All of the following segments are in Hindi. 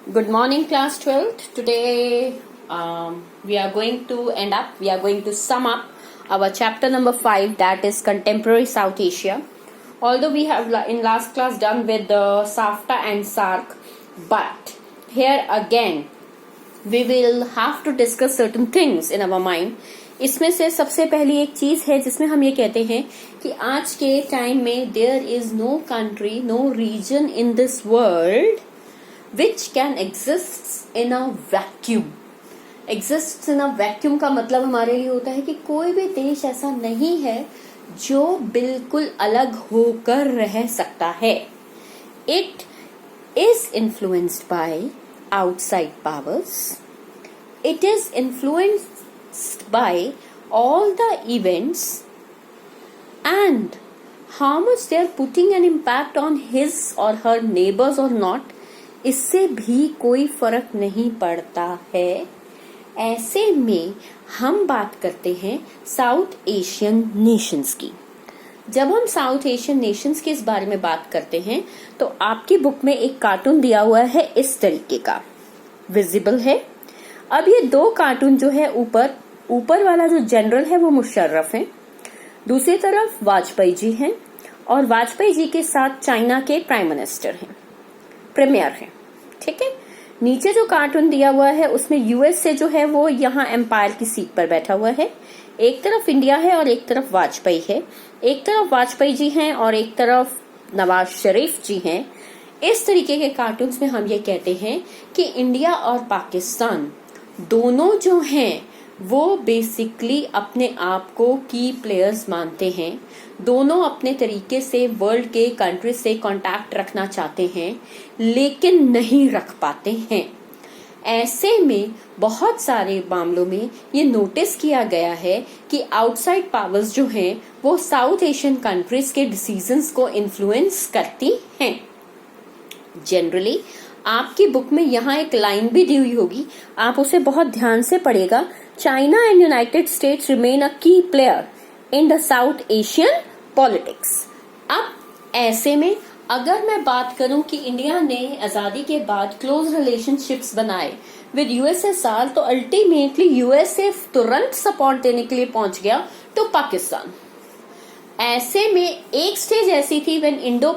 Good morning, class 12th. Today we are going to sum up our chapter number 5, that is contemporary South Asia. Although we have in last class done with the SAFTA and SAARC, but here again we will have to discuss certain things in our mind. इसमें से सबसे पहली एक चीज है जिसमें हम ये कहते हैं कि आज के टाइम में there is no country, no region in this world which can exist in a vacuum. Exists in a vacuum का मतलब हमारे लिए होता है कि कोई भी देश ऐसा नहीं है जो बिल्कुल अलग होकर रह सकता है. It is influenced by outside powers. It is influenced by all the events and how much they are putting an impact on his or her neighbors or not. इससे भी कोई फर्क नहीं पड़ता है. ऐसे में हम बात करते हैं साउथ एशियन नेशंस की. जब हम साउथ एशियन नेशंस के इस बारे में बात करते हैं तो आपकी बुक में एक कार्टून दिया हुआ है इस तरीके का, विजिबल है. अब ये दो कार्टून जो है ऊपर वाला जो जनरल है वो मुशर्रफ है, दूसरी तरफ वाजपेयी जी हैं और वाजपेयी जी के साथ चाइना के प्राइम मिनिस्टर हैं, प्रीमियर है. ठीक है. नीचे जो कार्टून दिया हुआ है उसमें यूएस से जो है वो यहाँ एम्पायर की सीट पर बैठा हुआ है. एक तरफ इंडिया है और एक तरफ वाजपेयी है. एक तरफ वाजपेयी जी हैं और एक तरफ नवाज शरीफ जी हैं. इस तरीके के कार्टून्स में हम ये कहते हैं कि इंडिया और पाकिस्तान दोनों जो हैं वो बेसिकली अपने आप को की प्लेयर्स मानते हैं. दोनों अपने तरीके से वर्ल्ड के कंट्री से कांटेक्ट रखना चाहते हैं लेकिन नहीं रख पाते हैं. ऐसे में बहुत सारे मामलों में ये नोटिस किया गया है कि आउटसाइड पावर्स जो हैं वो साउथ एशियन कंट्रीज के डिसीजंस को इन्फ्लुएंस करती हैं. जनरली आपकी बुक में यहाँ एक लाइन भी दी हुई होगी, आप उसे बहुत ध्यान से पढ़ेगा. China and United States remain a key player in the South Asian politics. अब ऐसे में अगर मैं बात करूं कि इंडिया ने आजादी के बाद क्लोज रिलेशनशिप्स बनाए विद यूएसएसआर तो अल्टीमेटली यूएसए तुरंत सपोर्ट देने के लिए पहुंच गया टू पाकिस्तान. ऐसे में एक स्टेज ऐसी थी व्हेन इंडो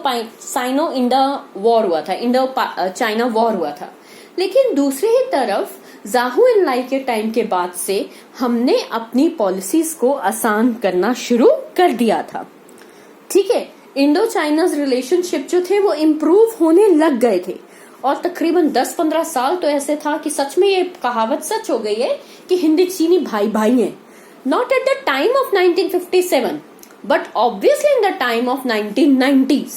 इंडो वॉर हुआ था, इंडो चाइना वॉर हुआ था. लेकिन दूसरी ही तरफ जाहू एनलाई के टाइम के बाद से हमने अपनी पॉलिसीज को आसान करना शुरू कर दिया था. ठीक है. इंडो चाइना रिलेशनशिप जो थे वो इम्प्रूव होने लग गए थे और तकरीबन 10-15 साल तो ऐसे था कि सच में ये कहावत सच हो गई है कि हिंदी चीनी भाई भाई हैं. Not at the time of 1957 but obviously in the time of 1990s.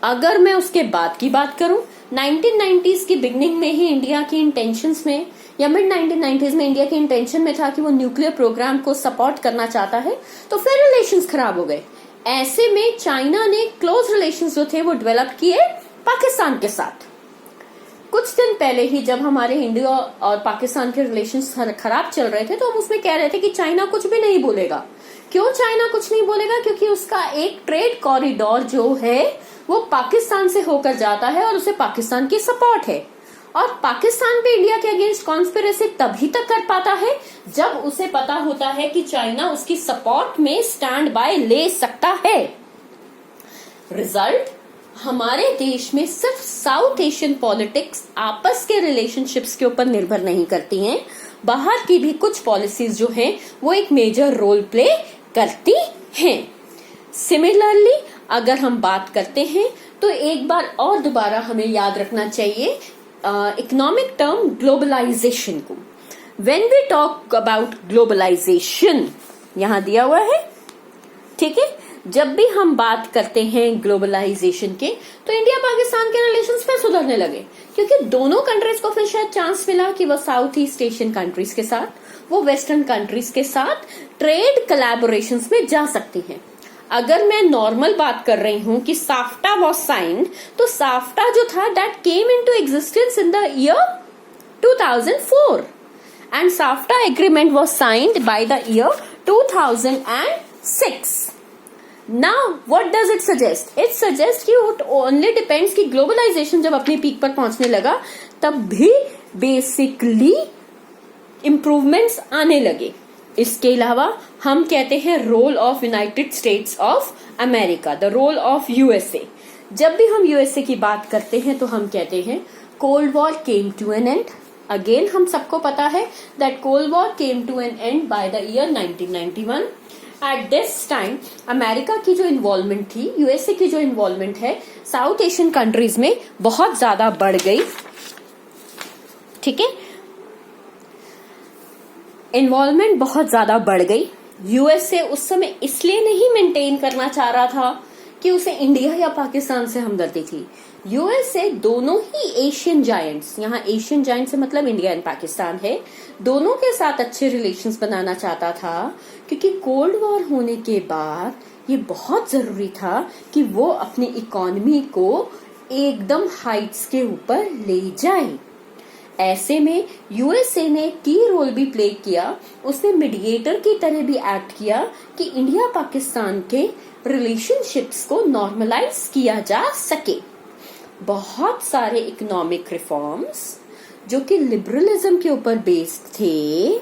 अगर मैं उसके बाद की बात करूं, 1990s की बिगनिंग में ही इंडिया की इंटेंशंस में या मिड 1990s में इंडिया की इंटेंशन में था कि वो न्यूक्लियर प्रोग्राम को सपोर्ट करना चाहता है, तो फिर रिलेशंस खराब हो गए. ऐसे में चाइना ने क्लोज रिलेशंस जो थे वो डेवलप किए पाकिस्तान के साथ. कुछ दिन पहले ही जब हमारे इंडिया और पाकिस्तान के रिलेशंस खराब चल रहे थे तो हम उसमें कह रहे थे कि चाइना कुछ भी नहीं बोलेगा. क्यों चाइना कुछ नहीं बोलेगा? क्योंकि उसका एक ट्रेड कॉरिडोर जो है वो पाकिस्तान से होकर जाता है और उसे पाकिस्तान की सपोर्ट है. और पाकिस्तान भी इंडिया के अगेंस्ट कॉन्स्पिरेसी तभी तक कर पाता है जब उसे पता होता है कि चाइना उसकी सपोर्ट में स्टैंड बाय ले सकता है. रिजल्ट, हमारे देश में सिर्फ साउथ एशियन पॉलिटिक्स आपस के रिलेशनशिप्स के ऊपर निर्भर नहीं करती हैं, बाहर की भी कुछ पॉलिसीज जो हैं वो एक मेजर रोल प्ले करती हैं. सिमिलरली अगर हम बात करते हैं तो एक बार और दोबारा हमें याद रखना चाहिए इकोनॉमिक टर्म ग्लोबलाइजेशन को. When we talk about globalisation, यहां दिया हुआ है. ठीक है. जब भी हम बात करते हैं ग्लोबलाइजेशन के तो इंडिया पाकिस्तान के रिलेशंस फिर सुधरने लगे क्योंकि दोनों कंट्रीज को फिर शायद चांस मिला कि वो साउथ ईस्ट एशियन कंट्रीज के साथ, वो वेस्टर्न कंट्रीज के साथ ट्रेड कोलैबोरेशंस में जा सकती हैं. अगर मैं नॉर्मल बात कर रही हूं कि साफ्टा वॉज साइंड, तो साफ्टा जो था that came into existence in the year 2004 and SAFTA agreement was signed by the year 2006. Now what does it suggest? It suggest कि इट ओनली डिपेंड्स कि ग्लोबलाइजेशन जब अपनी पीक पर पहुंचने लगा तब भी बेसिकली इंप्रूवमेंट्स आने लगे। इसके अलावा हम कहते हैं role of United States of America, the role of USA. जब भी हम यूएसए की बात करते हैं तो हम कहते हैं cold war came to an end. Again हम सबको पता है that cold war came to an end by the year 1991। At this time America की जो इन्वॉल्वमेंट थी, यूएसए की जो इन्वॉल्वमेंट है साउथ एशियन कंट्रीज में बहुत ज्यादा बढ़ गई। ठीक है, इन्वॉल्वमेंट बहुत ज्यादा बढ़ गई। यूएसए उस समय इसलिए नहीं मेंटेन करना चाह रहा था कि उसे इंडिया या पाकिस्तान से हमदर्दी थी। यूएसए दोनों ही एशियन जायंट्स, यहाँ एशियन जायंट से मतलब इंडिया एंड पाकिस्तान है, दोनों के साथ अच्छे रिलेशंस बनाना चाहता था, क्योंकि कोल्ड वॉर होने के बाद ये बहुत जरूरी था कि वो अपनी इकोनॉमी को एकदम हाइट्स के ऊपर ले जाए। ऐसे में यूएसए ने की रोल भी प्ले किया, उसने मीडिएटर की तरह भी एक्ट किया कि इंडिया पाकिस्तान के रिलेशनशिप्स को नॉर्मलाइज किया जा सके। बहुत सारे इकोनॉमिक रिफॉर्म्स जो कि लिबरलिज्म के ऊपर बेस्ड थे,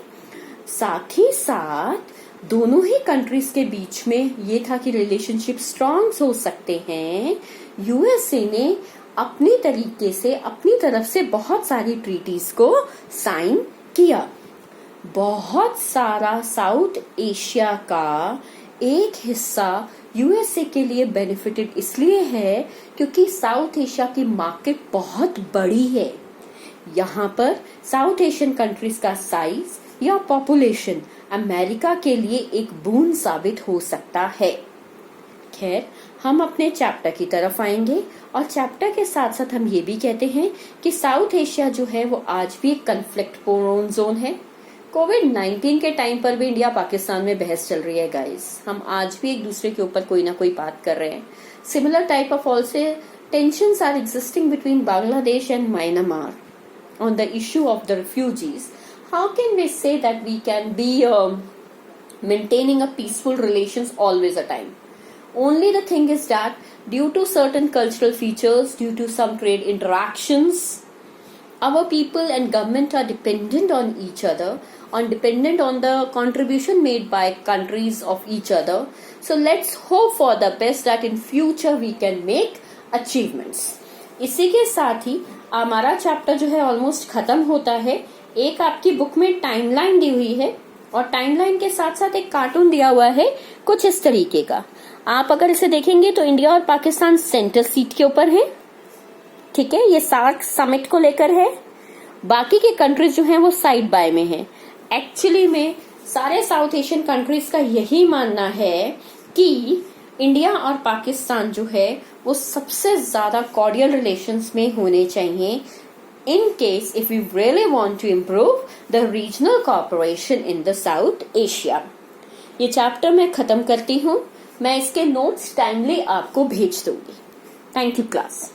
साथ ही साथ दोनों ही कंट्रीज के बीच में ये था कि रिलेशनशिप स्ट्रांग हो सकते हैं। यूएसए ने अपनी तरीके से अपनी तरफ से बहुत सारी ट्रीटीज को साइन किया। बहुत सारा साउथ एशिया का एक हिस्सा यूएसए के लिए बेनिफिटेड इसलिए है क्योंकि साउथ एशिया की मार्केट बहुत बड़ी है। यहाँ पर साउथ एशियन कंट्रीज का साइज या पॉपुलेशन अमेरिका के लिए एक बून साबित हो सकता है। खैर, हम अपने चैप्टर की तरफ आएंगे और चैप्टर के साथ साथ हम ये भी कहते हैं कि साउथ एशिया जो है वो आज भी एक कन्फ्लिक्ट प्रोन जोन है। कोविड-19 के टाइम पर भी इंडिया पाकिस्तान में बहस चल रही है गाइस। हम आज भी एक दूसरे के ऊपर कोई ना कोई बात कर रहे हैं। Similar type of also tensions are existing between Bangladesh and Myanmar on the issue of the refugees. How can we say that we can be maintaining a peaceful relations always a time? Only the thing is that due to certain cultural features, due to some trade interactions, our people and government are dependent on each other, dependent on the contribution made by countries of each other. So let's hope for the best that in future we can make achievements. इसी के साथ ही हमारा चैप्टर जो है ऑलमोस्ट खत्म होता है। एक आपकी बुक में टाइमलाइन दी हुई है और टाइमलाइन के साथ साथ एक कार्टून दिया हुआ है कुछ इस तरीके का। आप अगर इसे देखेंगे तो इंडिया और पाकिस्तान सेंटर सीट के ऊपर है। ठीक है, ये सार्क समिट को लेकर है। बाकी के कंट्रीज जो हैं वो साइड बाय में हैं। एक्चुअली में सारे साउथ एशियन कंट्रीज का यही मानना है कि इंडिया और पाकिस्तान जो है वो सबसे ज्यादा कॉर्डियल रिलेशंस में होने चाहिए in case if we really want to improve the regional cooperation in the South Asia. ये चैप्टर मैं खत्म करती हूँ। मैं इसके नोट्स टाइमली आपको भेज दूंगी। Thank you class.